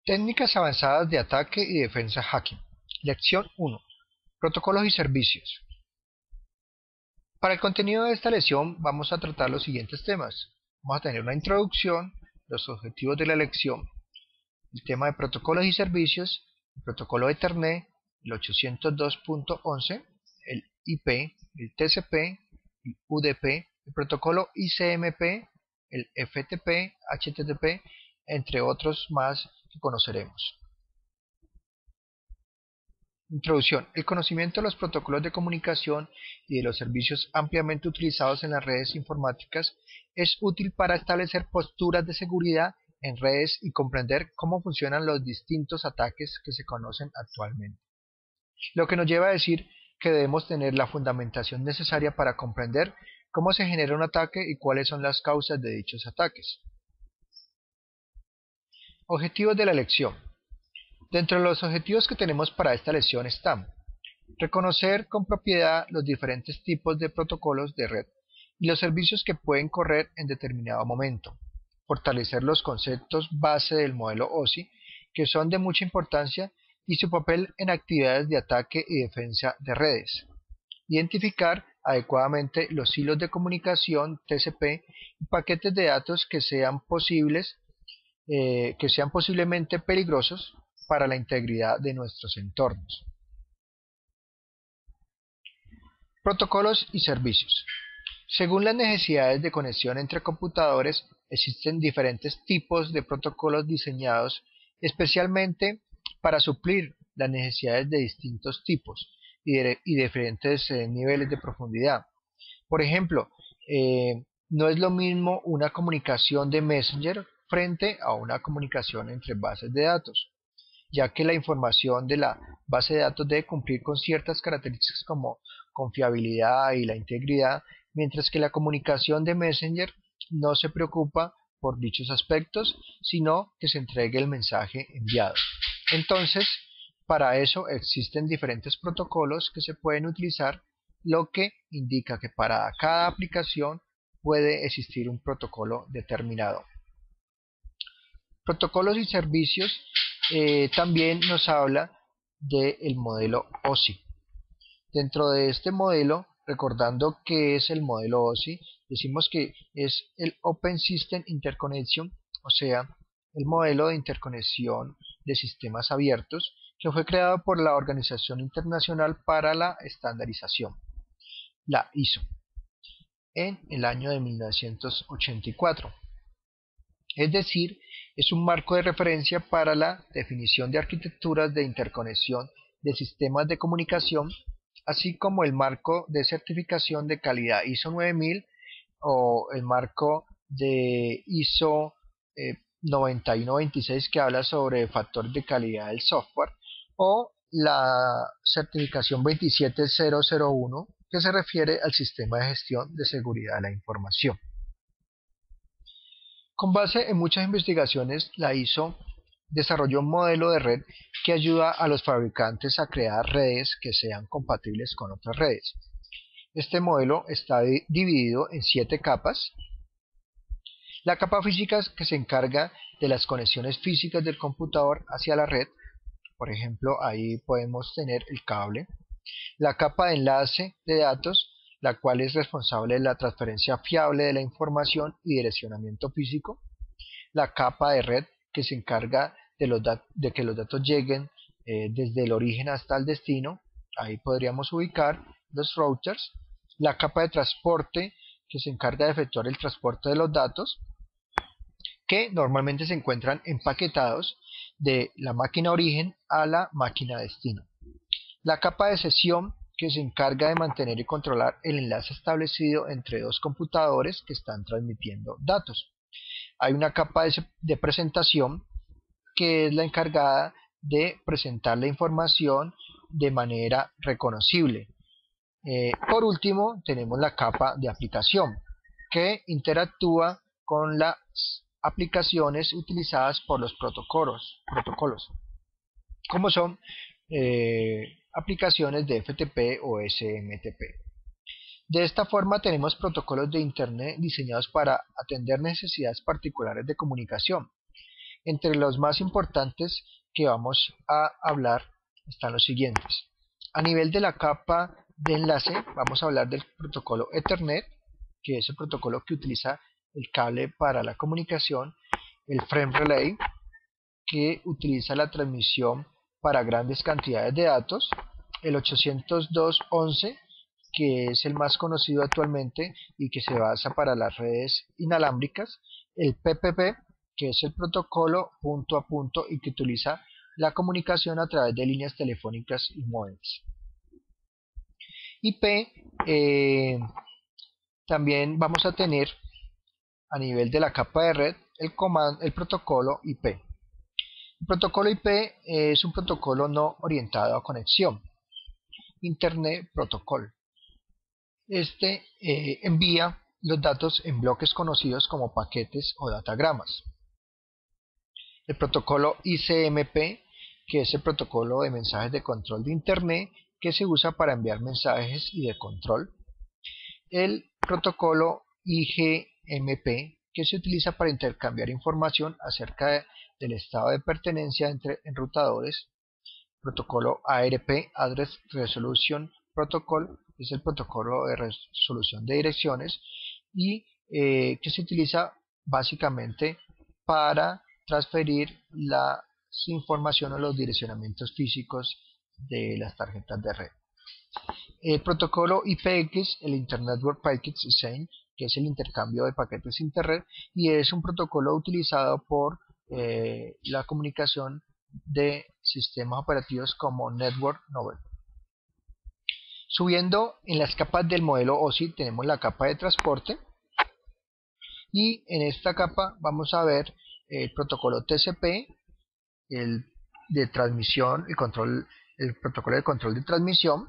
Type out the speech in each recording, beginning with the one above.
Técnicas avanzadas de ataque y defensa hacking. Lección 1. Protocolos y servicios. Para el contenido de esta lección vamos a tratar los siguientes temas. Vamos a tener una introducción, los objetivos de la lección, el tema de protocolos y servicios, el protocolo Ethernet, el 802.11, el IP, el TCP, el UDP, el protocolo ICMP, el FTP, HTTP, entre otros más que conoceremos. Introducción. El conocimiento de los protocolos de comunicación y de los servicios ampliamente utilizados en las redes informáticas es útil para establecer posturas de seguridad en redes y comprender cómo funcionan los distintos ataques que se conocen actualmente. Lo que nos lleva a decir que debemos tener la fundamentación necesaria para comprender cómo se genera un ataque y cuáles son las causas de dichos ataques. Objetivos de la lección. Dentro de los objetivos que tenemos para esta lección están: reconocer con propiedad los diferentes tipos de protocolos de red y los servicios que pueden correr en determinado momento, fortalecer los conceptos base del modelo OSI, que son de mucha importancia, y su papel en actividades de ataque y defensa de redes, identificar adecuadamente los hilos de comunicación TCP y paquetes de datos que sean posiblemente peligrosos para la integridad de nuestros entornos. Protocolos y servicios. Según las necesidades de conexión entre computadores, existen diferentes tipos de protocolos diseñados especialmente para suplir las necesidades de distintos tipos y diferentes niveles de profundidad. Por ejemplo, no es lo mismo una comunicación de Messenger frente a una comunicación entre bases de datos, ya que la información de la base de datos debe cumplir con ciertas características como confiabilidad y la integridad, mientras que la comunicación de Messenger no se preocupa por dichos aspectos, sino que se entregue el mensaje enviado. Entonces, para eso existen diferentes protocolos que se pueden utilizar, lo que indica que para cada aplicación puede existir un protocolo determinado. Protocolos y servicios también nos habla del modelo OSI. Dentro de este modelo, recordando que es el modelo OSI, decimos que es el Open System Interconnection, o sea, el modelo de interconexión de sistemas abiertos, que fue creado por la Organización Internacional para la Estandarización, la ISO, en el año de 1984. Es decir, es un marco de referencia para la definición de arquitecturas de interconexión de sistemas de comunicación, así como el marco de certificación de calidad ISO 9000 o el marco de ISO 9126 que habla sobre factores de calidad del software, o la certificación 27001 que se refiere al sistema de gestión de seguridad de la información. Con base en muchas investigaciones, la ISO desarrolló un modelo de red que ayuda a los fabricantes a crear redes que sean compatibles con otras redes. Este modelo está dividido en 7 capas. La capa física, que se encarga de las conexiones físicas del computador hacia la red, por ejemplo, ahí podemos tener el cable. La capa de enlace de datos, la cual es responsable de la transferencia fiable de la información y direccionamiento físico. La capa de red, que se encarga de que los datos lleguen desde el origen hasta el destino. Ahí podríamos ubicar los routers. La capa de transporte, que se encarga de efectuar el transporte de los datos, que normalmente se encuentran empaquetados de la máquina origen a la máquina destino. La capa de sesión, que se encarga de mantener y controlar el enlace establecido entre dos computadores que están transmitiendo datos. Hay una capa de presentación, que es la encargada de presentar la información de manera reconocible. Por último, tenemos la capa de aplicación, que interactúa con las aplicaciones utilizadas por los protocolos como son aplicaciones de FTP o SMTP. De esta forma tenemos protocolos de Internet diseñados para atender necesidades particulares de comunicación, Entre los más importantes que vamos a hablar están los siguientes. A nivel de la capa de enlace vamos a hablar del protocolo Ethernet, que es el protocolo que utiliza el cable para la comunicación, el Frame Relay, que utiliza la transmisión para grandes cantidades de datos, el 802.11, que es el más conocido actualmente y que se basa para las redes inalámbricas, el PPP, que es el protocolo punto a punto y que utiliza la comunicación a través de líneas telefónicas y módems. IP, también vamos a tener a nivel de la capa de red el protocolo IP. El protocolo IP es un protocolo no orientado a conexión, Internet Protocol. Este envía los datos en bloques conocidos como paquetes o datagramas. El protocolo ICMP, que es el protocolo de mensajes de control de Internet, que se usa para enviar mensajes y de control. El protocolo IGMP, que se utiliza para intercambiar información acerca del estado de pertenencia entre enrutadores. Protocolo ARP, Address Resolution Protocol, es el protocolo de resolución de direcciones y que se utiliza básicamente para transferir la información o los direccionamientos físicos de las tarjetas de red. El protocolo IPX, el Internet Packets Exchange, que es el intercambio de paquetes internet, y es un protocolo utilizado por la comunicación de sistemas operativos como Network Novel. Subiendo en las capas del modelo OSI tenemos la capa de transporte, y en esta capa vamos a ver el protocolo TCP, el de transmisión, el protocolo de control de transmisión,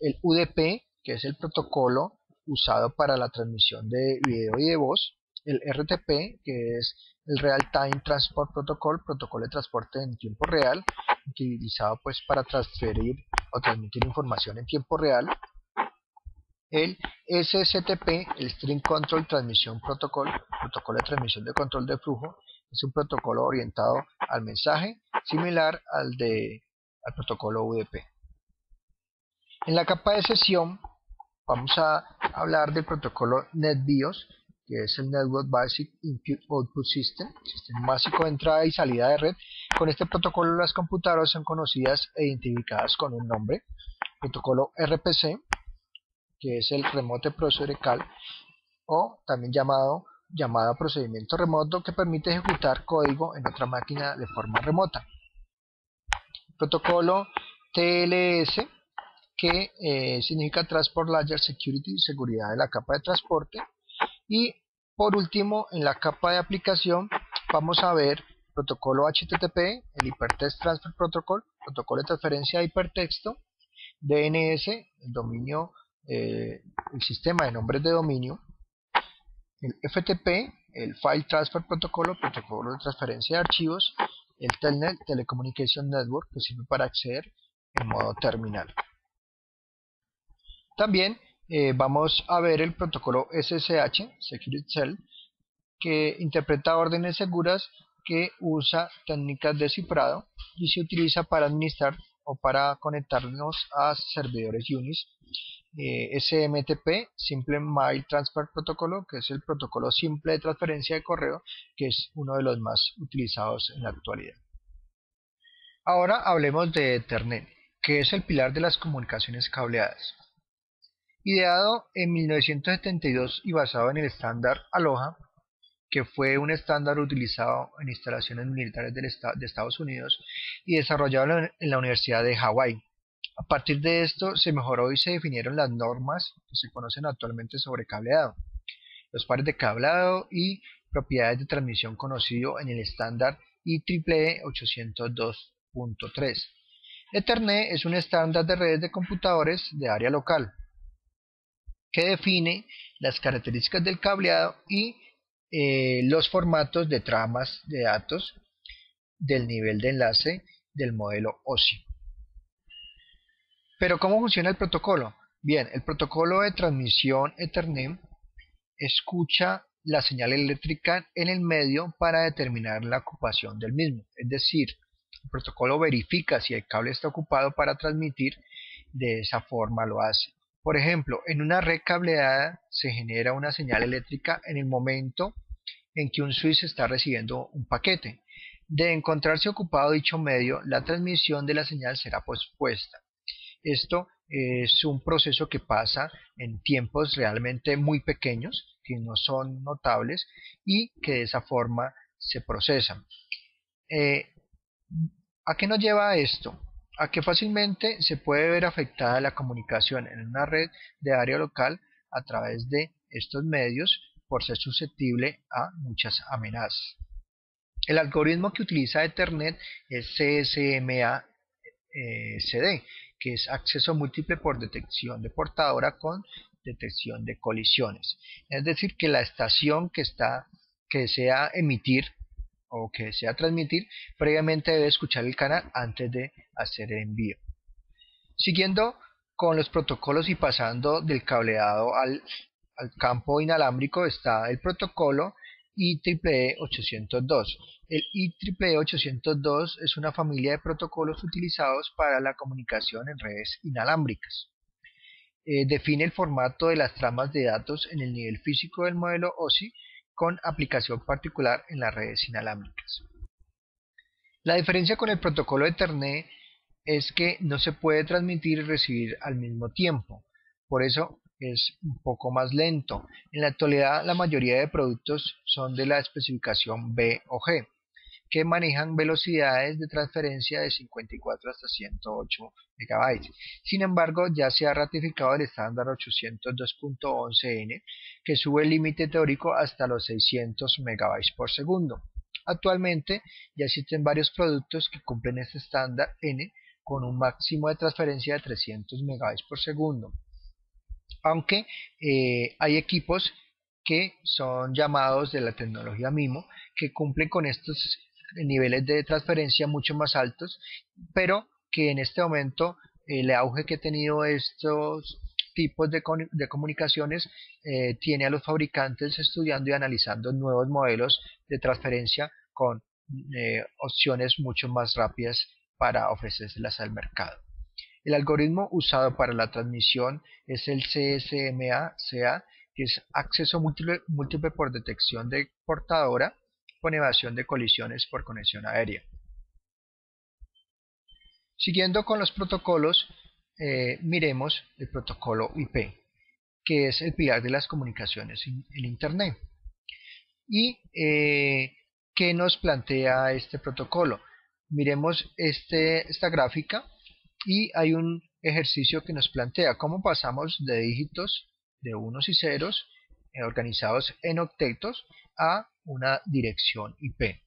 el UDP, que es el protocolo usado para la transmisión de video y de voz, el RTP, que es el Real Time Transport Protocol, protocolo de transporte en tiempo real, utilizado pues para transferir o transmitir información en tiempo real, el SCTP, el String Control Transmission Protocol, protocolo de transmisión de control de flujo, es un protocolo orientado al mensaje, similar al protocolo UDP. En la capa de sesión vamos a hablar del protocolo NetBIOS, que es el Network Basic Input-Output System, sistema básico de entrada y salida de red. Con este protocolo las computadoras son conocidas e identificadas con un nombre. Protocolo RPC, que es el Remote Procedure Call, o también llamada procedimiento remoto, que permite ejecutar código en otra máquina de forma remota. Protocolo TLS, que significa Transport Layer Security, seguridad de la capa de transporte. Y por último, en la capa de aplicación vamos a ver protocolo HTTP, el Hypertext Transfer Protocol, protocolo de transferencia de hipertexto, DNS, el dominio, el sistema de nombres de dominio, el FTP, el File Transfer Protocol, protocolo de transferencia de archivos, el Telnet, Telecommunication Network, que sirve para acceder en modo terminal. También vamos a ver el protocolo SSH, Security Shell, que interpreta órdenes seguras, que usa técnicas de cifrado y se utiliza para administrar o para conectarnos a servidores Unix. SMTP, Simple Mail Transfer Protocol, que es el protocolo simple de transferencia de correo, que es uno de los más utilizados en la actualidad. Ahora hablemos de Ethernet, que es el pilar de las comunicaciones cableadas. Ideado en 1972 y basado en el estándar Aloha, que fue un estándar utilizado en instalaciones militares de Estados Unidos y desarrollado en la Universidad de Hawái. A partir de esto se mejoró y se definieron las normas que se conocen actualmente sobre cableado, los pares de cableado y propiedades de transmisión conocido en el estándar IEEE 802.3. Ethernet es un estándar de redes de computadores de área local que define las características del cableado y los formatos de tramas de datos del nivel de enlace del modelo OSI. Pero ¿cómo funciona el protocolo? Bien, el protocolo de transmisión Ethernet escucha la señal eléctrica en el medio para determinar la ocupación del mismo. Es decir, el protocolo verifica si el cable está ocupado para transmitir, de esa forma lo hace. Por ejemplo, en una red cableada se genera una señal eléctrica en el momento en que un switch está recibiendo un paquete. De encontrarse ocupado dicho medio, la transmisión de la señal será pospuesta. Esto es un proceso que pasa en tiempos realmente muy pequeños, que no son notables y que de esa forma se procesan. ¿A qué nos lleva esto? A que fácilmente se puede ver afectada la comunicación en una red de área local a través de estos medios por ser susceptible a muchas amenazas. El algoritmo que utiliza Ethernet es CSMA-CD, que es acceso múltiple por detección de portadora con detección de colisiones. Es decir, que la estación que desea emitir o que desea transmitir previamente debe escuchar el canal antes de hacer el envío. Siguiendo con los protocolos y pasando del cableado al campo inalámbrico, está el protocolo IEEE 802. El IEEE 802 es una familia de protocolos utilizados para la comunicación en redes inalámbricas. Define el formato de las tramas de datos en el nivel físico del modelo OSI con aplicación particular en las redes inalámbricas. La diferencia con el protocolo de Ethernet es que no se puede transmitir y recibir al mismo tiempo, por eso es un poco más lento. En la actualidad la mayoría de productos son de la especificación B o G, que manejan velocidades de transferencia de 54 hasta 108 MB. Sin embargo, ya se ha ratificado el estándar 802.11n, que sube el límite teórico hasta los 600 MB por segundo. Actualmente ya existen varios productos que cumplen este estándar N con un máximo de transferencia de 300 MB por segundo. Aunque hay equipos que son llamados de la tecnología MIMO, que cumplen con estos niveles de transferencia mucho más altos, pero que en este momento el auge que ha tenido estos tipos de comunicaciones tiene a los fabricantes estudiando y analizando nuevos modelos de transferencia con opciones mucho más rápidas para ofrecérselas al mercado. El algoritmo usado para la transmisión es el CSMA-CA, que es acceso múltiple por detección de portadora con evasión de colisiones por conexión aérea. Siguiendo con los protocolos, miremos el protocolo IP, que es el pilar de las comunicaciones en Internet. ¿Y qué nos plantea este protocolo? Miremos esta gráfica y hay un ejercicio que nos plantea cómo pasamos de dígitos de unos y ceros organizados en octetos a una dirección IP.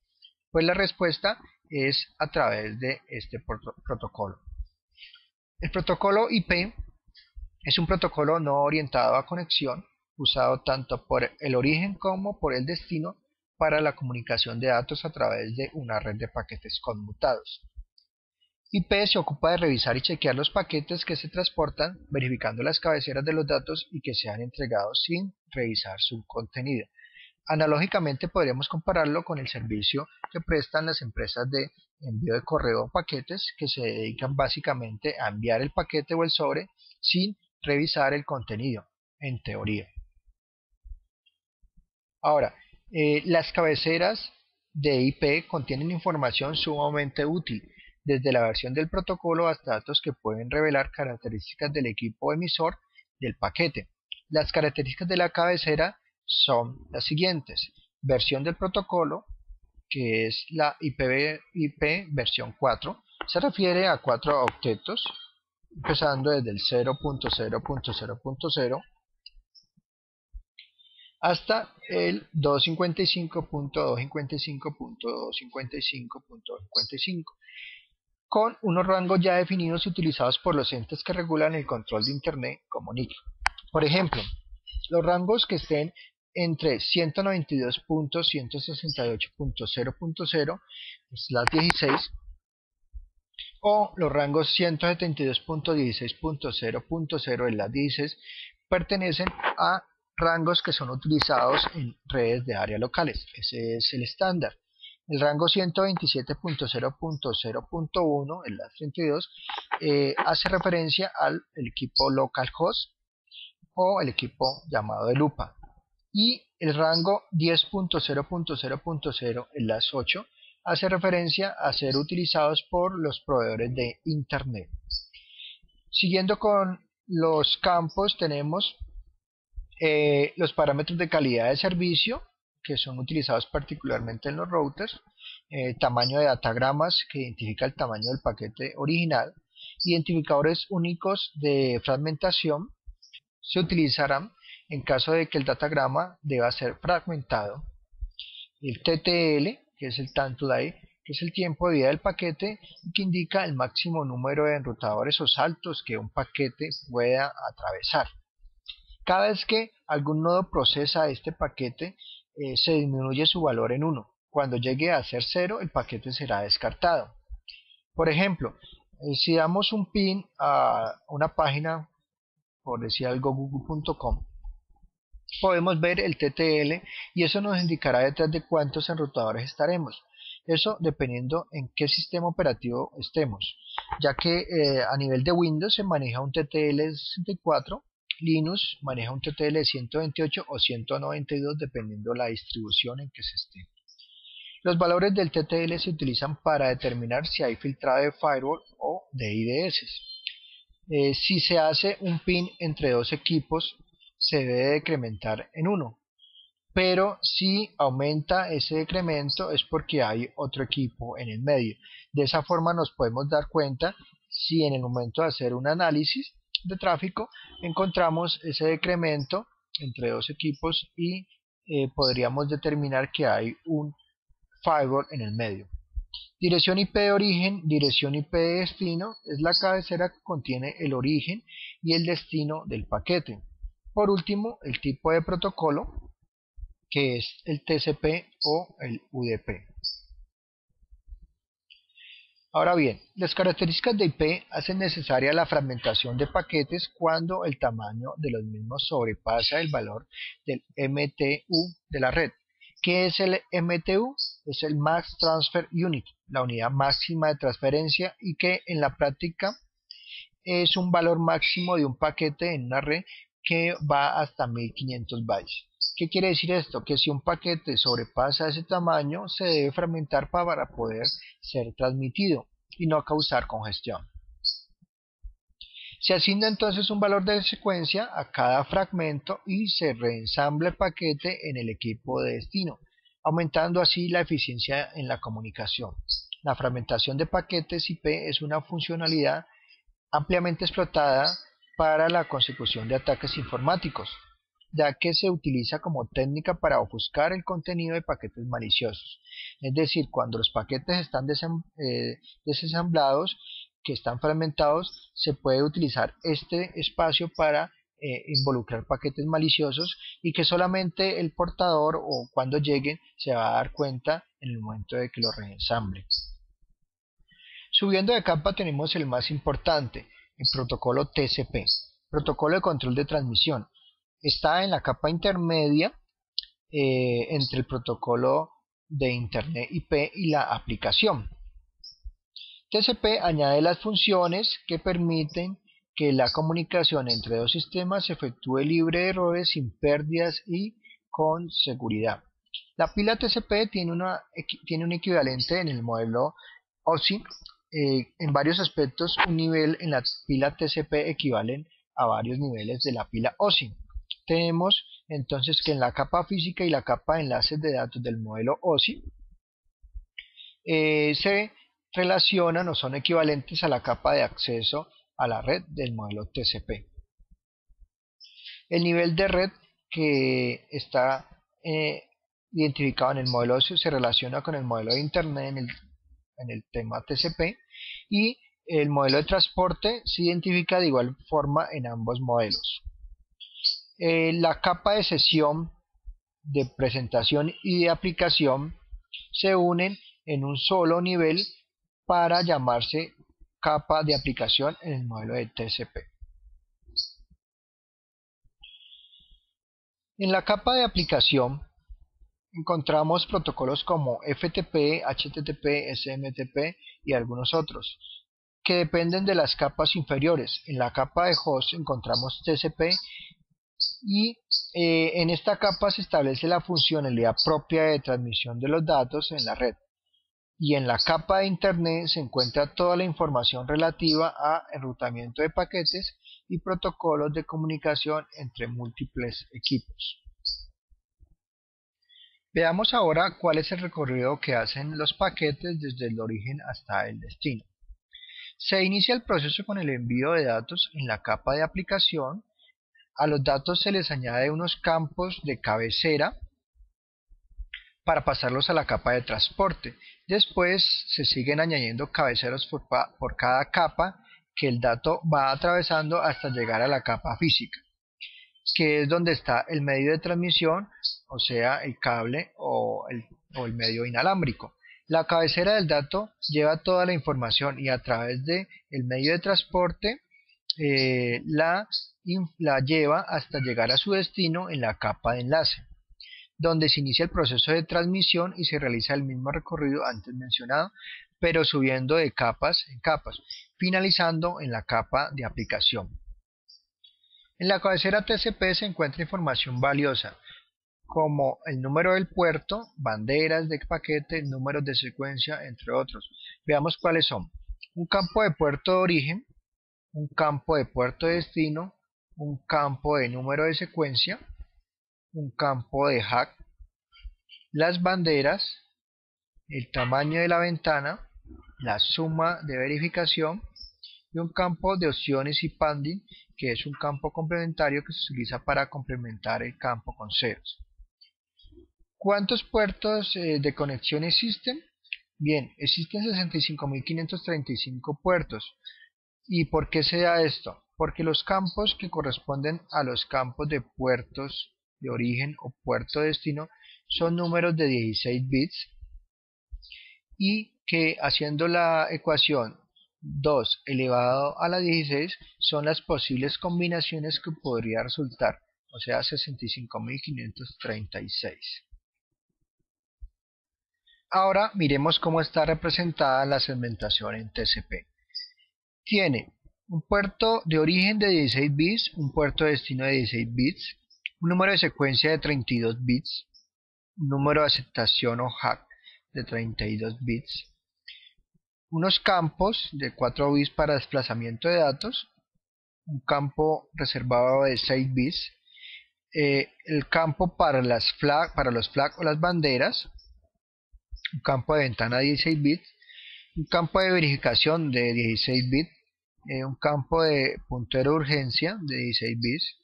Pues la respuesta es a través de este protocolo. El protocolo IP es un protocolo no orientado a conexión, usado tanto por el origen como por el destino para la comunicación de datos a través de una red de paquetes conmutados. IP se ocupa de revisar y chequear los paquetes que se transportan, verificando las cabeceras de los datos y que sean entregados sin revisar su contenido. Analógicamente podríamos compararlo con el servicio que prestan las empresas de envío de correo o paquetes, que se dedican básicamente a enviar el paquete o el sobre sin revisar el contenido, en teoría. Ahora, las cabeceras de IP contienen información sumamente útil, desde la versión del protocolo hasta datos que pueden revelar características del equipo emisor del paquete. Las características de la cabecera son las siguientes: versión del protocolo, que es la IP versión 4, se refiere a 4 octetos, empezando desde el 0.0.0.0 hasta el 255.255.255.255, con unos rangos ya definidos utilizados por los entes que regulan el control de Internet como NIC. Por ejemplo, los rangos que estén entre 192.168.0.0 /16 o los rangos 172.16.0.0 /16 pertenecen a rangos que son utilizados en redes de área locales. Ese es el estándar. El rango 127.0.0.1, el LAS32, hace referencia al equipo localhost o el equipo llamado de lupa. Y el rango 10.0.0.0, el LAS8, hace referencia a ser utilizados por los proveedores de Internet. Siguiendo con los campos, tenemos los parámetros de calidad de servicio, que son utilizados particularmente en los routers, tamaño de datagramas, que identifica el tamaño del paquete original, identificadores únicos de fragmentación, se utilizarán en caso de que el datagrama deba ser fragmentado, el TTL, que es el time to die, que es el tiempo de vida del paquete y que indica el máximo número de enrutadores o saltos que un paquete pueda atravesar. Cada vez que algún nodo procesa este paquete, se disminuye su valor en 1. Cuando llegue a ser 0, el paquete será descartado. Por ejemplo, si damos un pin a una página, por decir algo, google.com, podemos ver el TTL y eso nos indicará detrás de cuántos enrutadores estaremos. Eso dependiendo en qué sistema operativo estemos, ya que a nivel de Windows se maneja un TTL de 64, Linux maneja un TTL de 128 o 192 dependiendo de la distribución en que se esté. Los valores del TTL se utilizan para determinar si hay filtrado de firewall o de IDS. Si se hace un pin entre dos equipos, se debe decrementar en 1. Pero si aumenta ese decremento es porque hay otro equipo en el medio. De esa forma nos podemos dar cuenta si en el momento de hacer un análisis de tráfico encontramos ese decremento entre dos equipos y podríamos determinar que hay un firewall en el medio. Dirección IP de origen, dirección IP de destino es la cabecera que contiene el origen y el destino del paquete. Por último, el tipo de protocolo, que es el TCP o el UDP. Ahora bien, las características de IP hacen necesaria la fragmentación de paquetes cuando el tamaño de los mismos sobrepasa el valor del MTU de la red. ¿Qué es el MTU? Es el Max Transfer Unit, la unidad máxima de transferencia, y que en la práctica es un valor máximo de un paquete en una red que va hasta 1500 bytes. ¿Qué quiere decir esto? Que si un paquete sobrepasa ese tamaño, se debe fragmentar para poder ser transmitido y no causar congestión. Se asigna entonces un valor de secuencia a cada fragmento y se reensambla el paquete en el equipo de destino, aumentando así la eficiencia en la comunicación. La fragmentación de paquetes IP es una funcionalidad ampliamente explotada para la consecución de ataques informáticos, ya que se utiliza como técnica para ofuscar el contenido de paquetes maliciosos. Es decir, cuando los paquetes están desensamblados, que están fragmentados, se puede utilizar este espacio para involucrar paquetes maliciosos y que solamente el portador o cuando lleguen se va a dar cuenta en el momento de que lo reensamble. Subiendo de capa tenemos el más importante, el protocolo TCP, protocolo de control de transmisión. Está en la capa intermedia entre el protocolo de Internet IP y la aplicación. TCP añade las funciones que permiten que la comunicación entre dos sistemas se efectúe libre de errores, sin pérdidas y con seguridad. La pila TCP tiene un equivalente en el modelo OSI. En varios aspectos, un nivel en la pila TCP equivalen a varios niveles de la pila OSI. Tenemos entonces que en la capa física y la capa de enlaces de datos del modelo OSI se relacionan o son equivalentes a la capa de acceso a la red del modelo TCP. El nivel de red que está identificado en el modelo OSI se relaciona con el modelo de Internet en el tema TCP, y el modelo de transporte se identifica de igual forma en ambos modelos. La capa de sesión, de presentación y de aplicación se unen en un solo nivel para llamarse capa de aplicación en el modelo de TCP. En la capa de aplicación encontramos protocolos como FTP, HTTP, SMTP y algunos otros, que dependen de las capas inferiores. En la capa de host encontramos TCP y en esta capa se establece la funcionalidad propia de transmisión de los datos en la red. Y en la capa de Internet se encuentra toda la información relativa a enrutamiento de paquetes y protocolos de comunicación entre múltiples equipos. Veamos ahora cuál es el recorrido que hacen los paquetes desde el origen hasta el destino. Se inicia el proceso con el envío de datos en la capa de aplicación. A los datos se les añade unos campos de cabecera para pasarlos a la capa de transporte. Después se siguen añadiendo cabeceros por cada capa que el dato va atravesando hasta llegar a la capa física, que es donde está el medio de transmisión, o sea, el cable o el medio inalámbrico. La cabecera del dato lleva toda la información y a través del medio de transporte la lleva hasta llegar a su destino en la capa de enlace, donde se inicia el proceso de transmisión y se realiza el mismo recorrido antes mencionado, pero subiendo de capas en capas, finalizando en la capa de aplicación. En la cabecera TCP se encuentra información valiosa, como el número del puerto, banderas de paquete, números de secuencia, entre otros. Veamos cuáles son. Un campo de puerto de origen, un campo de puerto de destino, un campo de número de secuencia, un campo de hack, las banderas, el tamaño de la ventana, la suma de verificación y un campo de opciones y pending, que es un campo complementario que se utiliza para complementar el campo con ceros. ¿Cuántos puertos de conexión existen? Bien, existen 65.535 puertos. ¿Y por qué se da esto? Porque los campos que corresponden a los campos de puertos de origen o puerto de destino son números de 16 bits y que haciendo la ecuación 2 elevado a la 16 son las posibles combinaciones que podría resultar, o sea 65.536. Ahora miremos cómo está representada la segmentación en TCP. Tiene un puerto de origen de 16 bits, un puerto de destino de 16 bits, un número de secuencia de 32 bits, un número de aceptación o hack de 32 bits, unos campos de 4 bits para desplazamiento de datos, un campo reservado de 6 bits, el campo para los flag o las banderas, un campo de ventana de 16 bits, un campo de verificación de 16 bits, un campo de puntero de urgencia de 16 bits,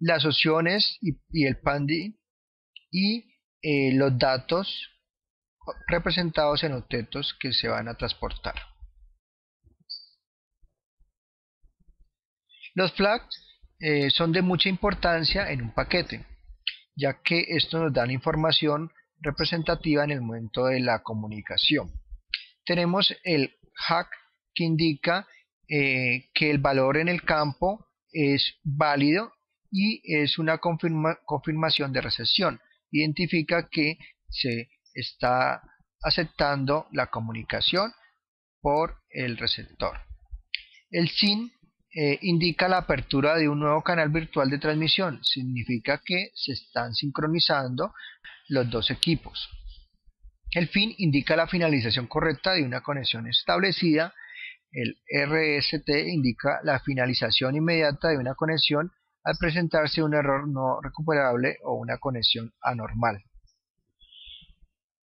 las opciones y el pending y los datos representados en octetos que se van a transportar. Los flags son de mucha importancia en un paquete, ya que esto nos da información representativa en el momento de la comunicación. Tenemos el hack que indica que el valor en el campo es válido y es una confirmación de recepción. Identifica que se está aceptando la comunicación por el receptor. El SYN indica la apertura de un nuevo canal virtual de transmisión. Significa que se están sincronizando los dos equipos. El FIN indica la finalización correcta de una conexión establecida. El RST indica la finalización inmediata de una conexión al presentarse un error no recuperable o una conexión anormal.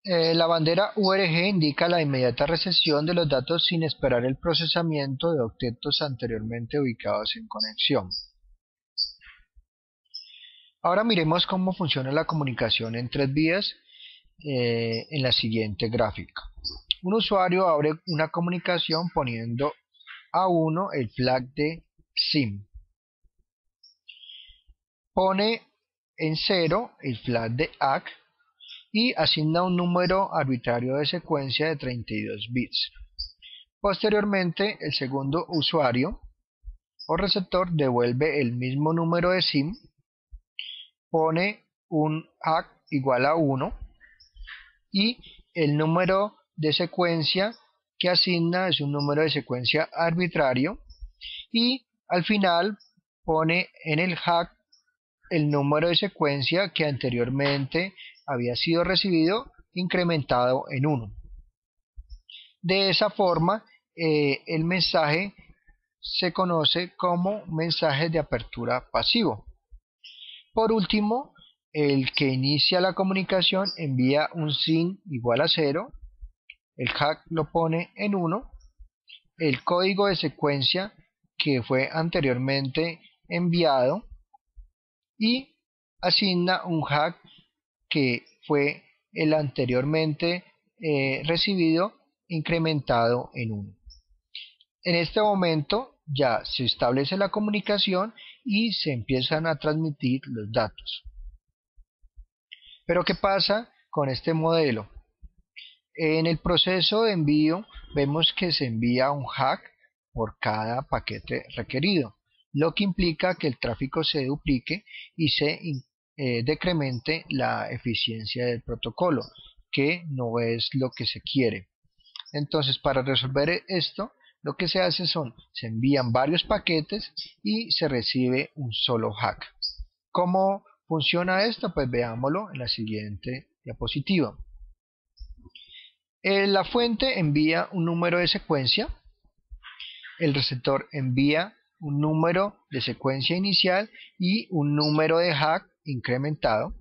La bandera URG indica la inmediata recepción de los datos sin esperar el procesamiento de octetos anteriormente ubicados en conexión. Ahora miremos cómo funciona la comunicación en 3 vías en la siguiente gráfica. Un usuario abre una comunicación poniendo a 1 el flag de SIM. Pone en 0 el flag de ACK y asigna un número arbitrario de secuencia de 32 bits. Posteriormente, el segundo usuario o receptor devuelve el mismo número de SIM pone un hack igual a 1 y el número de secuencia que asigna es un número de secuencia arbitrario y al final pone en el hack el número de secuencia que anteriormente había sido recibido incrementado en 1. De esa forma, el mensaje se conoce como mensaje de apertura pasivo. Por último, el que inicia la comunicación envía un SYN igual a 0, el hack lo pone en 1, el código de secuencia que fue anteriormente enviado y asigna un hack que fue el anteriormente recibido incrementado en 1. En este momento ya se establece la comunicación y se empiezan a transmitir los datos. Pero ¿qué pasa con este modelo? En el proceso de envío vemos que se envía un hack por cada paquete requerido, lo que implica que el tráfico se duplique y se decremente la eficiencia del protocolo, que no es lo que se quiere. Entonces, para resolver esto, lo que se hace se envían varios paquetes y se recibe un solo hack. ¿Cómo funciona esto? Pues veámoslo en la siguiente diapositiva. La fuente envía un número de secuencia, el receptor envía un número de secuencia inicial y un número de hack incrementado.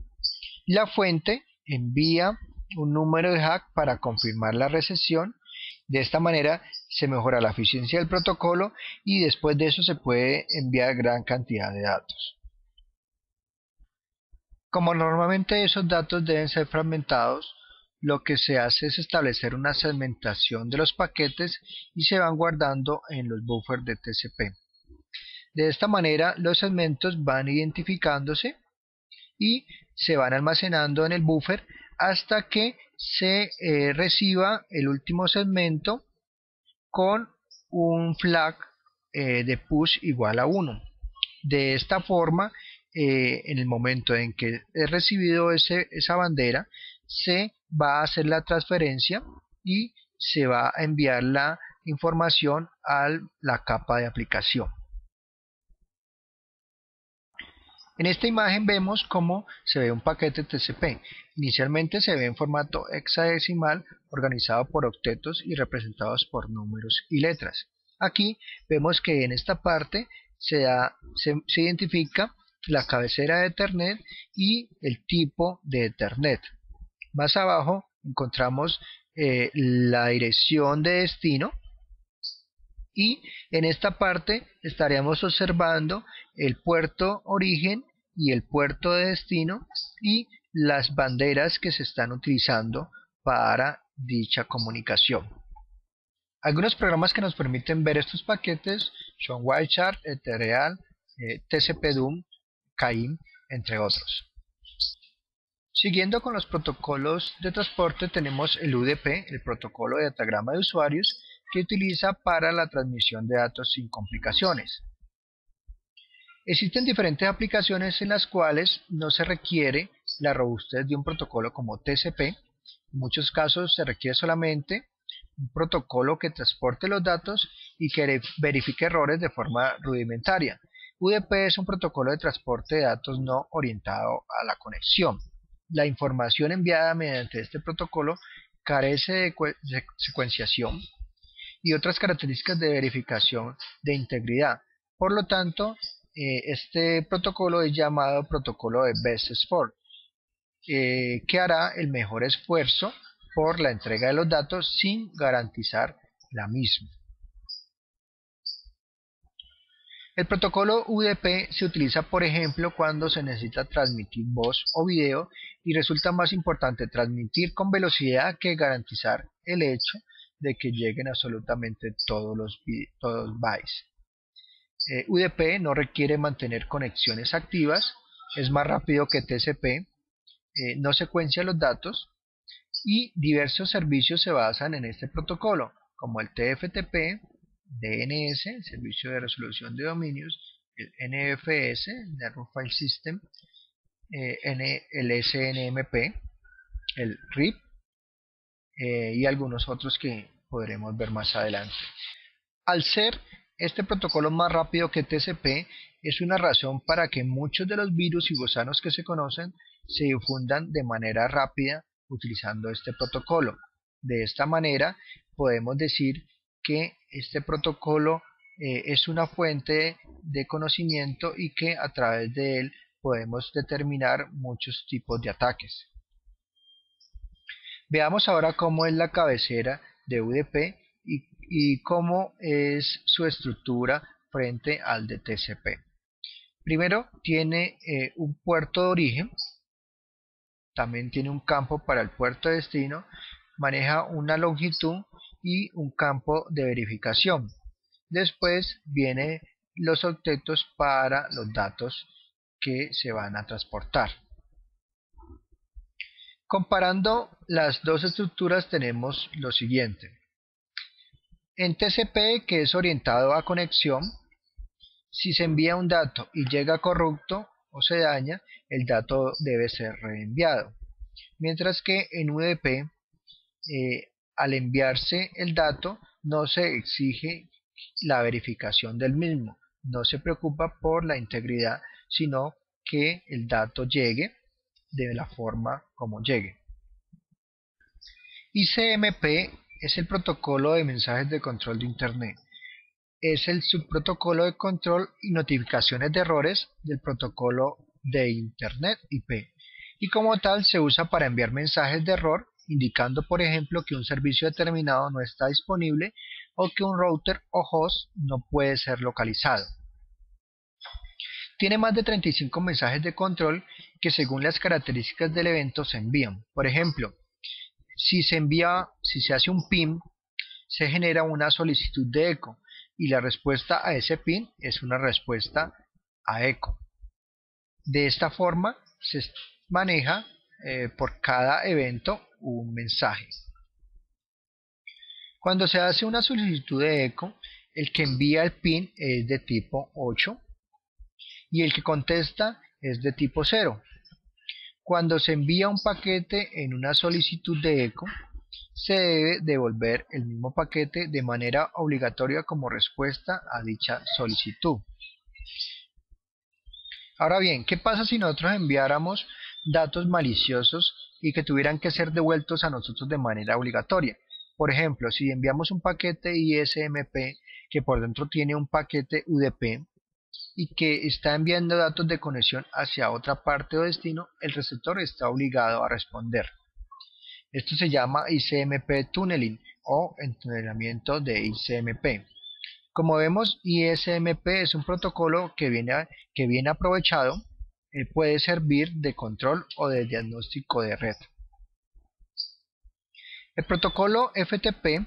La fuente envía un número de hack para confirmar la recepción. De esta manera se mejora la eficiencia del protocolo y después de eso se puede enviar gran cantidad de datos. Como normalmente esos datos deben ser fragmentados, lo que se hace es establecer una segmentación de los paquetes y se van guardando en los buffers de TCP. De esta manera los segmentos van identificándose y se van almacenando en el buffer hasta que se reciba el último segmento con un flag de push igual a 1. De esta forma, en el momento en que he recibido esa bandera, se va a hacer la transferencia y se va a enviar la información a la capa de aplicación. En esta imagen vemos cómo se ve un paquete TCP. Inicialmente se ve en formato hexadecimal organizado por octetos y representados por números y letras. Aquí vemos que en esta parte se identifica la cabecera de Ethernet y el tipo de Ethernet. Más abajo encontramos la dirección de destino y en esta parte estaríamos observando el puerto origen y el puerto de destino y las banderas que se están utilizando para dicha comunicación. Algunos programas que nos permiten ver estos paquetes son Wireshark, Ethereal, TCP/DUM, CAIM, entre otros. Siguiendo con los protocolos de transporte tenemos el UDP, el protocolo de datagrama de usuarios, que utiliza para la transmisión de datos sin complicaciones. Existen diferentes aplicaciones en las cuales no se requiere la robustez de un protocolo como TCP. En muchos casos se requiere solamente un protocolo que transporte los datos y que verifique errores de forma rudimentaria. UDP es un protocolo de transporte de datos no orientado a la conexión. La información enviada mediante este protocolo carece de secuenciación y otras características de verificación de integridad. Por lo tanto, este protocolo es llamado protocolo de best effort, que hará el mejor esfuerzo por la entrega de los datos sin garantizar la misma. El protocolo UDP se utiliza, por ejemplo, cuando se necesita transmitir voz o video y resulta más importante transmitir con velocidad que garantizar el hecho de que lleguen absolutamente todos los bytes. UDP no requiere mantener conexiones activas, es más rápido que TCP, no secuencia los datos y diversos servicios se basan en este protocolo, como el TFTP, DNS, el servicio de resolución de dominios, el NFS, Network File System, el SNMP, el RIP y algunos otros que podremos ver más adelante. Al ser este protocolo más rápido que TCP, es una razón para que muchos de los virus y gusanos que se conocen se difundan de manera rápida utilizando este protocolo. De esta manera podemos decir que este protocolo es una fuente de conocimiento y que a través de él podemos determinar muchos tipos de ataques. Veamos ahora cómo es la cabecera de UDP y cómo es su estructura frente al de TCP. Primero tiene un puerto de origen, también tiene un campo para el puerto de destino, maneja una longitud y un campo de verificación. Después vienen los octetos para los datos que se van a transportar. Comparando las dos estructuras tenemos lo siguiente. En TCP, que es orientado a conexión, si se envía un dato y llega corrupto o se daña, el dato debe ser reenviado. Mientras que en UDP, al enviarse el dato, no se exige la verificación del mismo. No se preocupa por la integridad, sino que el dato llegue de la forma como llegue. ICMP es el protocolo de mensajes de control de Internet. Es el subprotocolo de control y notificaciones de errores del protocolo de Internet IP, y como tal se usa para enviar mensajes de error, indicando por ejemplo que un servicio determinado no está disponible o que un router o host no puede ser localizado. Tiene más de 35 mensajes de control que según las características del evento se envían. Por ejemplo, si se hace un PIN, se genera una solicitud de eco y la respuesta a ese PIN es una respuesta a eco. De esta forma se maneja por cada evento un mensaje. Cuando se hace una solicitud de eco, el que envía el PIN es de tipo 8 y el que contesta es de tipo 0. Cuando se envía un paquete en una solicitud de eco, se debe devolver el mismo paquete de manera obligatoria como respuesta a dicha solicitud. Ahora bien, ¿qué pasa si nosotros enviáramos datos maliciosos y que tuvieran que ser devueltos a nosotros de manera obligatoria? Por ejemplo, si enviamos un paquete ISMP que por dentro tiene un paquete UDP y que está enviando datos de conexión hacia otra parte o destino, el receptor está obligado a responder. Esto se llama ICMP tunneling o entunelamiento de ICMP. Como vemos, ISMP es un protocolo que bien aprovechado puede servir de control o de diagnóstico de red. El protocolo FTP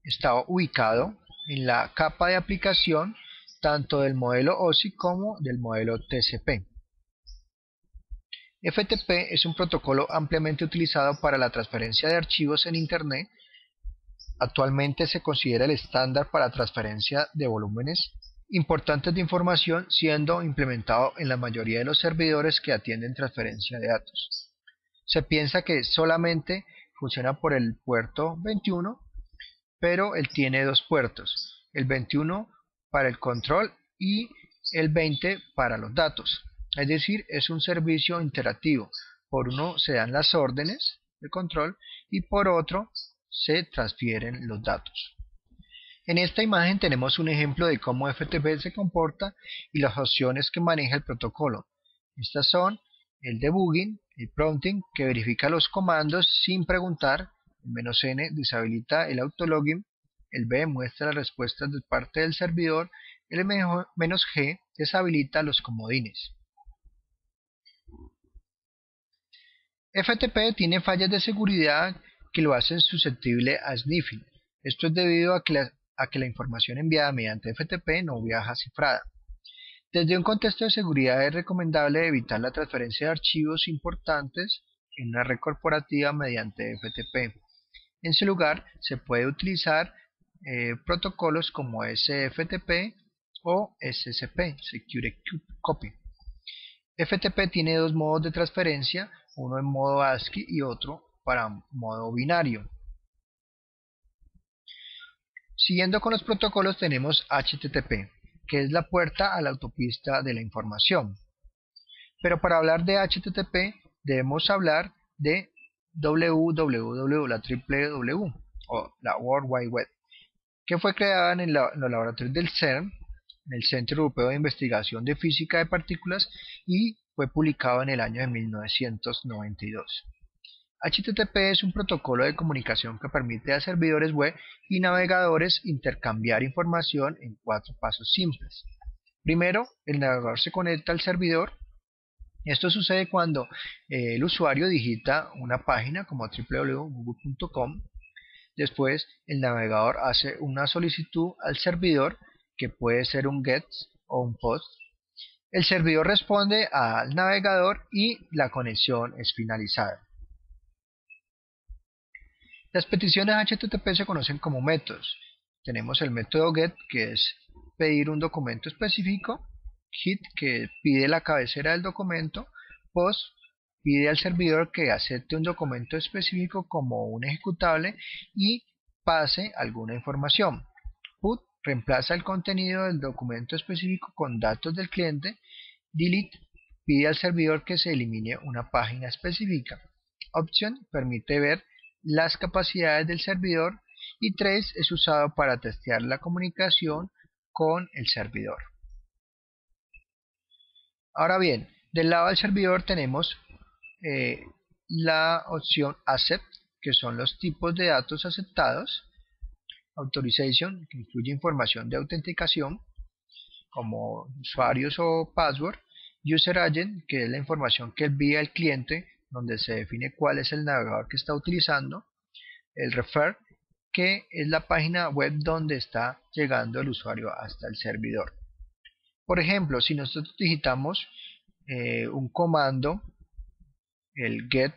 está ubicado en la capa de aplicación tanto del modelo OSI como del modelo TCP. FTP es un protocolo ampliamente utilizado para la transferencia de archivos en Internet. Actualmente se considera el estándar para transferencia de volúmenes importantes de información, siendo implementado en la mayoría de los servidores que atienden transferencia de datos. Se piensa que solamente funciona por el puerto 21, pero él tiene dos puertos, el 21 para el control y el 20 para los datos. Es decir, es un servicio interactivo. Por uno se dan las órdenes de control y por otro se transfieren los datos. En esta imagen tenemos un ejemplo de cómo FTP se comporta y las opciones que maneja el protocolo. Estas son el debugging, el prompting, que verifica los comandos sin preguntar, el "-n" deshabilita el autologin, el "b" muestra las respuestas de parte del servidor, el "-g" deshabilita los comodines. FTP tiene fallas de seguridad que lo hacen susceptible a sniffing. Esto es debido a que la información enviada mediante FTP no viaja cifrada. Desde un contexto de seguridad es recomendable evitar la transferencia de archivos importantes en una red corporativa mediante FTP. En su lugar, se puede utilizar protocolos como SFTP o SSP, Secure Copy. FTP tiene dos modos de transferencia, uno en modo ASCII y otro para modo binario. Siguiendo con los protocolos tenemos HTTP, que es la puerta a la autopista de la información. Pero para hablar de HTTP debemos hablar de www, la triple W, o la World Wide Web, que fue creada en los laboratorios del CERN, en el Centro Europeo de Investigación de Física de Partículas, y fue publicado en el año de 1992. HTTP es un protocolo de comunicación que permite a servidores web y navegadores intercambiar información en 4 pasos simples. Primero, el navegador se conecta al servidor. Esto sucede cuando el usuario digita una página como www.google.com. Después, el navegador hace una solicitud al servidor, que puede ser un GET o un POST. El servidor responde al navegador y la conexión es finalizada. Las peticiones HTTP se conocen como métodos. Tenemos el método GET, que es pedir un documento específico, HIT, que pide la cabecera del documento, POST, pide al servidor que acepte un documento específico como un ejecutable y pase alguna información. PUT reemplaza el contenido del documento específico con datos del cliente. Delete pide al servidor que se elimine una página específica. Option permite ver las capacidades del servidor, y trace es usado para testear la comunicación con el servidor. Ahora bien, del lado del servidor tenemos la opción accept, que son los tipos de datos aceptados, authorization, que incluye información de autenticación como usuarios o password, user agent, que es la información que envía el cliente, donde se define cuál es el navegador que está utilizando, el refer, que es la página web donde está llegando el usuario hasta el servidor. Por ejemplo, si nosotros digitamos un comando, el get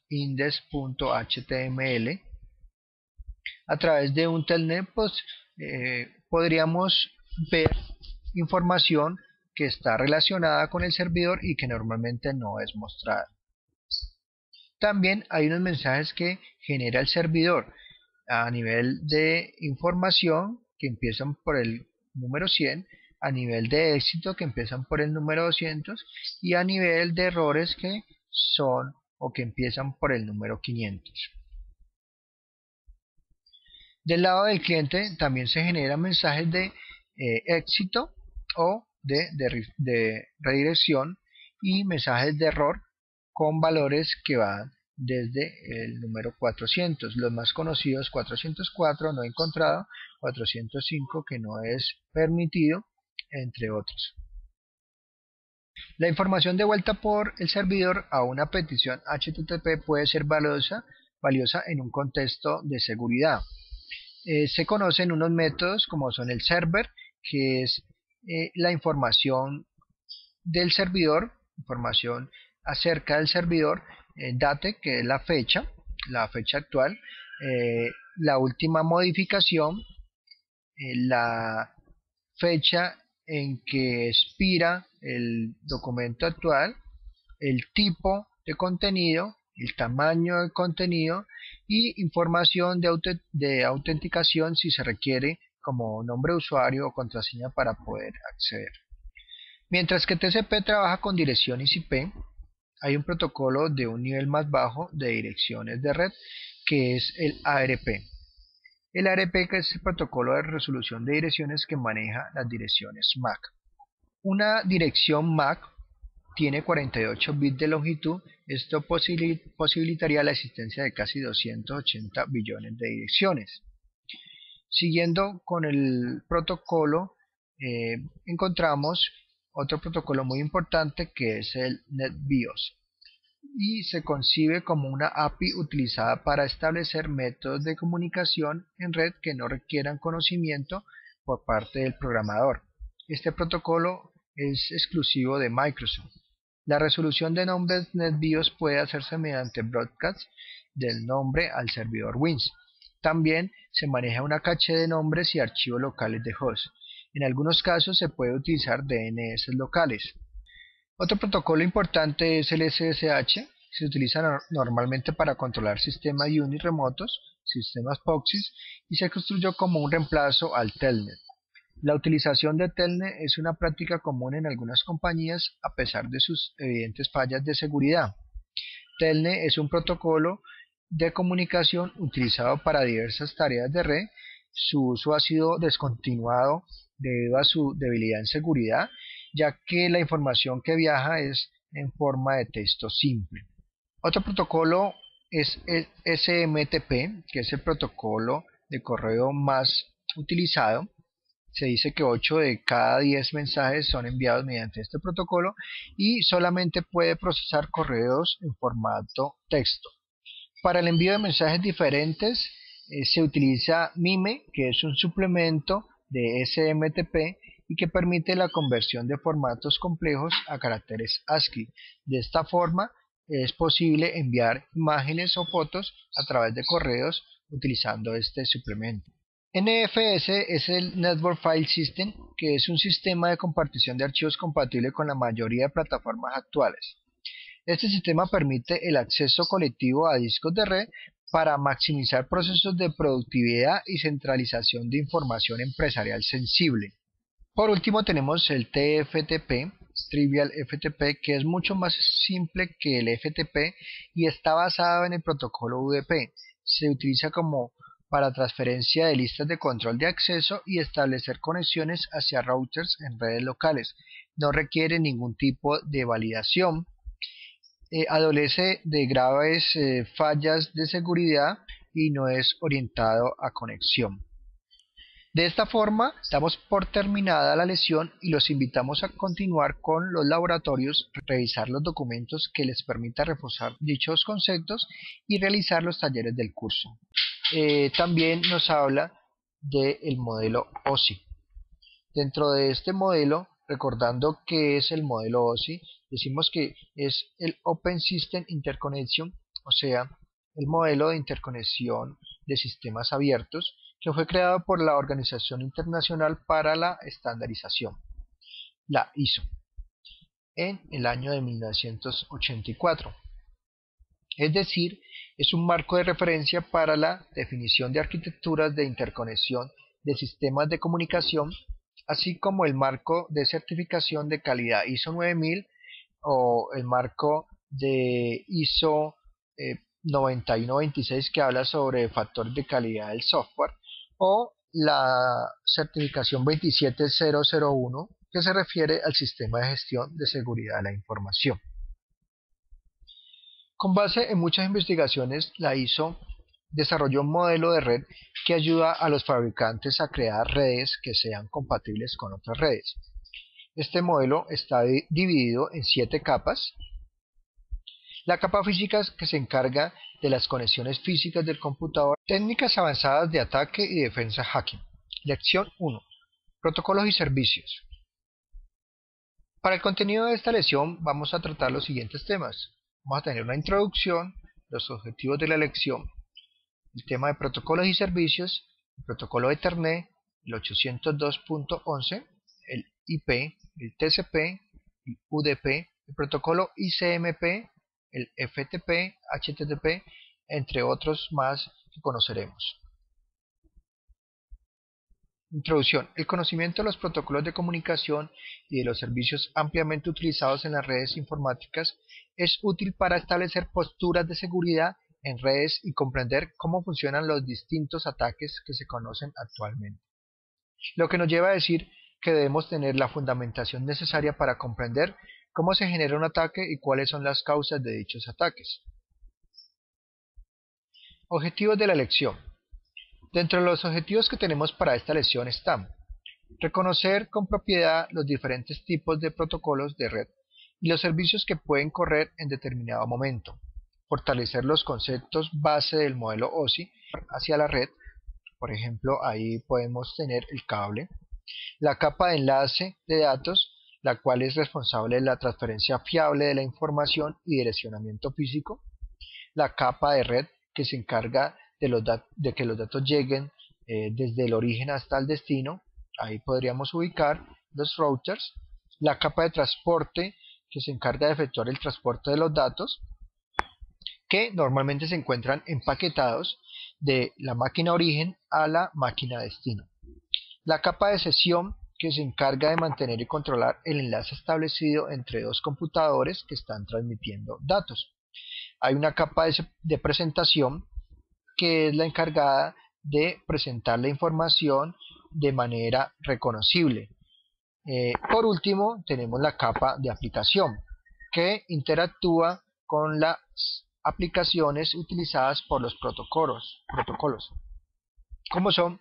index.html, a través de un telnet, pues podríamos ver información que está relacionada con el servidor y que normalmente no es mostrada. También hay unos mensajes que genera el servidor a nivel de información, que empiezan por el número 100, a nivel de éxito, que empiezan por el número 200, y a nivel de errores, que son o que empiezan por el número 500. Del lado del cliente también se generan mensajes de éxito o de redirección, y mensajes de error con valores que van desde el número 400. Los más conocidos: 404, no encontrado; 405, que no es permitido, entre otros. La información devuelta por el servidor a una petición HTTP puede ser valiosa en un contexto de seguridad. Se conocen unos métodos como son el server, que es la información del servidor, información acerca del servidor, date, que es la fecha actual, la última modificación, la fecha en que expira el documento actual, el tipo de contenido, el tamaño del contenido, y información de autenticación si se requiere, como nombre de usuario o contraseña para poder acceder. Mientras que TCP trabaja con direcciones IP, hay un protocolo de un nivel más bajo de direcciones de red, que es el ARP. El ARP, que es el protocolo de resolución de direcciones que maneja las direcciones MAC. Una dirección MAC tiene 48 bits de longitud. Esto posibilitaría la existencia de casi 280 billones de direcciones. Siguiendo con el protocolo, encontramos otro protocolo muy importante, que es el NetBIOS, y se concibe como una API utilizada para establecer métodos de comunicación en red que no requieran conocimiento por parte del programador. Este protocolo es exclusivo de Microsoft. La resolución de nombres NetBIOS puede hacerse mediante broadcast del nombre al servidor WINS. También se maneja una caché de nombres y archivos locales de host. En algunos casos se puede utilizar DNS locales. Otro protocolo importante es el SSH. Se utiliza normalmente para controlar sistemas UNIX remotos, sistemas POSIX, y se construyó como un reemplazo al Telnet. La utilización de Telnet es una práctica común en algunas compañías a pesar de sus evidentes fallas de seguridad. Telnet es un protocolo de comunicación utilizado para diversas tareas de red. Su uso ha sido descontinuado debido a su debilidad en seguridad, ya que la información que viaja es en forma de texto simple. Otro protocolo es el SMTP, que es el protocolo de correo más utilizado. Se dice que 8 de cada 10 mensajes son enviados mediante este protocolo y solamente puede procesar correos en formato texto. Para el envío de mensajes diferentes se utiliza MIME, que es un suplemento de SMTP y que permite la conversión de formatos complejos a caracteres ASCII. De esta forma es posible enviar imágenes o fotos a través de correos utilizando este suplemento. NFS es el Network File System, que es un sistema de compartición de archivos compatible con la mayoría de plataformas actuales. Este sistema permite el acceso colectivo a discos de red para maximizar procesos de productividad y centralización de información empresarial sensible. Por último tenemos el TFTP, Trivial FTP, que es mucho más simple que el FTP y está basado en el protocolo UDP. Se utiliza como para transferencia de listas de control de acceso y establecer conexiones hacia routers en redes locales. No requiere ningún tipo de validación. Adolece de graves fallas de seguridad y no es orientado a conexión. De esta forma, damos por terminada la lección y los invitamos a continuar con los laboratorios, revisar los documentos que les permita reforzar dichos conceptos y realizar los talleres del curso. También nos habla del modelo OSI. Dentro de este modelo, recordando que es el modelo OSI, decimos que es el Open System Interconnection, o sea, el modelo de interconexión de sistemas abiertos, que fue creado por la Organización Internacional para la Estandarización, la ISO, en el año de 1984. Es decir, es un marco de referencia para la definición de arquitecturas de interconexión de sistemas de comunicación, así como el marco de certificación de calidad ISO 9000 o el marco de ISO 9126 que habla sobre factor de calidad del software, o la certificación 27001 que se refiere al sistema de gestión de seguridad de la información. Con base en muchas investigaciones, la ISO desarrolló un modelo de red que ayuda a los fabricantes a crear redes que sean compatibles con otras redes. Este modelo está dividido en 7 capas. La capa física que se encarga de las conexiones físicas del computador, técnicas avanzadas de ataque y defensa hacking. Lección 1. Protocolos y servicios. Para el contenido de esta lección vamos a tratar los siguientes temas. Vamos a tener una introducción, los objetivos de la lección, el tema de protocolos y servicios, el protocolo Ethernet, el 802.11, el IP, el TCP, el UDP, el protocolo ICMP, el FTP, HTTP, entre otros más que conoceremos. Introducción. El conocimiento de los protocolos de comunicación y de los servicios ampliamente utilizados en las redes informáticas es útil para establecer posturas de seguridad en redes y comprender cómo funcionan los distintos ataques que se conocen actualmente. Lo que nos lleva a decir que debemos tener la fundamentación necesaria para comprender cómo se genera un ataque y cuáles son las causas de dichos ataques. Objetivos de la lección. Dentro de los objetivos que tenemos para esta lección están: reconocer con propiedad los diferentes tipos de protocolos de red y los servicios que pueden correr en determinado momento, fortalecer los conceptos base del modelo OSI hacia la red. Por ejemplo, ahí podemos tener el cable, la capa de enlace de datos, la cual es responsable de la transferencia fiable de la información y direccionamiento físico, la capa de red, que se encarga de que los datos lleguen desde el origen hasta el destino. Ahí podríamos ubicar los routers, la capa de transporte, que se encarga de efectuar el transporte de los datos, que normalmente se encuentran empaquetados de la máquina origen a la máquina destino. La capa de sesión, que se encarga de mantener y controlar el enlace establecido entre dos computadores que están transmitiendo datos. Hay una capa de presentación, que es la encargada de presentar la información de manera reconocible. Por último, tenemos la capa de aplicación, que interactúa con las aplicaciones utilizadas por los protocolos como son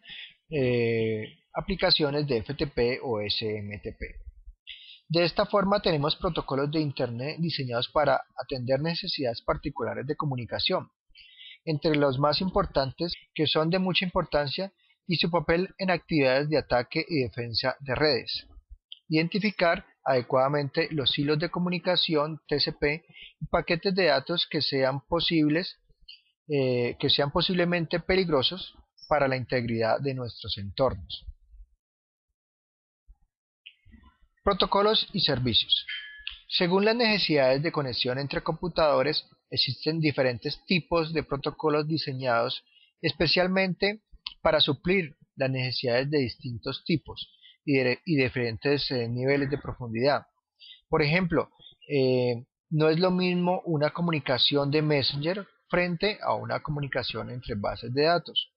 aplicaciones de FTP o SMTP. De esta forma tenemos protocolos de Internet diseñados para atender necesidades particulares de comunicación, entre los más importantes que son de mucha importancia y su papel en actividades de ataque y defensa de redes. Identificar adecuadamente los hilos de comunicación TCP y paquetes de datos que sean posiblemente peligrosos para la integridad de nuestros entornos. Protocolos y servicios. Según las necesidades de conexión entre computadores, existen diferentes tipos de protocolos diseñados especialmente para suplir las necesidades de distintos tipos y diferentes niveles de profundidad. Por ejemplo, no es lo mismo una comunicación de Messenger frente a una comunicación entre bases de datos,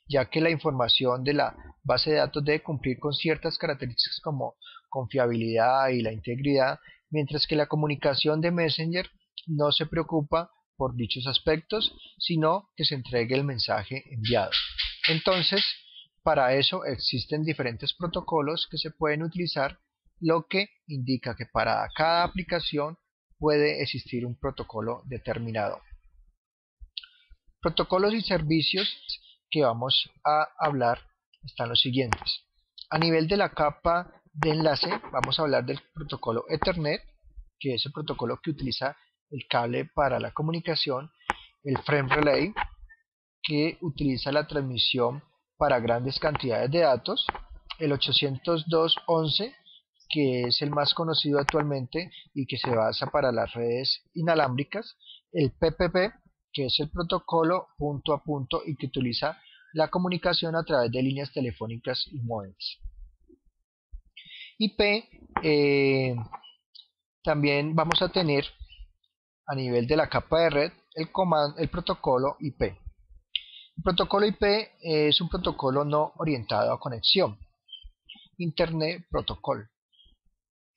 ya que la información de la base de datos debe cumplir con ciertas características como confiabilidad y la integridad, mientras que la comunicación de Messenger no se preocupa por dichos aspectos, sino que se entregue el mensaje enviado. Entonces, para eso existen diferentes protocolos que se pueden utilizar, lo que indica que para cada aplicación puede existir un protocolo determinado. Protocolos y servicios que vamos a hablar están los siguientes. A nivel de la capa de enlace vamos a hablar del protocolo Ethernet, que es el protocolo que utiliza el cable para la comunicación, el Frame Relay, que utiliza la transmisión para grandes cantidades de datos, el 802.11, que es el más conocido actualmente y que se basa para las redes inalámbricas, el PPP, que es el protocolo punto a punto y que utiliza la comunicación a través de líneas telefónicas y módems. IP, también vamos a tener a nivel de la capa de red el protocolo IP. El protocolo IP es un protocolo no orientado a conexión, Internet Protocol.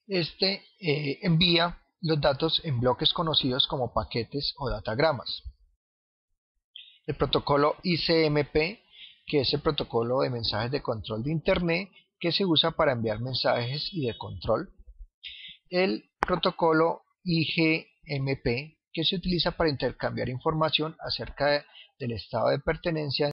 Este envía los datos en bloques conocidos como paquetes o datagramas. El protocolo ICMP, que es el protocolo de mensajes de control de Internet, que se usa para enviar mensajes y de control. El protocolo IGMP, que se utiliza para intercambiar información acerca del estado de pertenencia